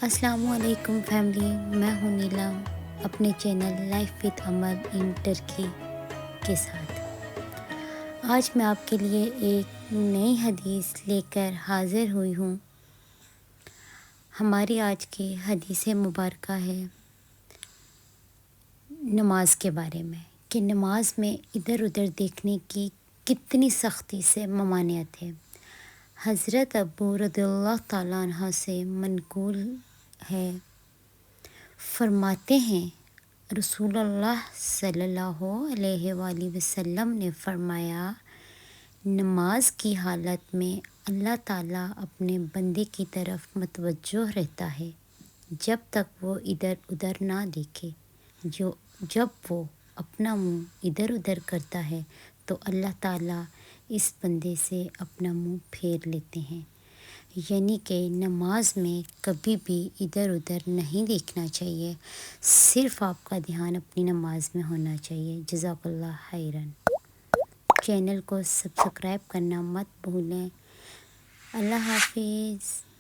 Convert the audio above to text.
السلام علیکم فیملی، میں ہوں نیلم اپنے channel life with Umar in Turkey کے ساتھ۔ آج میں آپ کے لیے ایک نئی حدیث لے کر حاضر ہوئی ہوں۔ ہماری آج کی حدیث مبارکہ ہے نماز کے بارے میں، کہ نماز میں ادھر ادھر دیکھنے کی کتنی سختی سے ممانعت ہے۔ حضرت ابو رضی اللہ تعالیٰ عنہ سے منقول ہے، فرماتے ہیں رسول اللہ صلی اللہ علیہ وآلہ وسلم نے فرمایا، نماز کی حالت میں اللہ تعالیٰ اپنے بندے کی طرف متوجہ رہتا ہے جب تک وہ ادھر ادھر نہ دیکھے۔ جب وہ اپنا منہ ادھر ادھر کرتا ہے تو اللہ تعالیٰ اس بندے سے اپنا منہ پھیر لیتے ہیں۔ یعنی کہ نماز میں کبھی بھی ادھر ادھر نہیں دیکھنا چاہیے، صرف آپ کا دھیان اپنی نماز میں ہونا چاہیے۔ جزاک اللہ خیرن۔ چینل کو سبسکرائب کرنا مت بھولیں۔ اللہ حافظ۔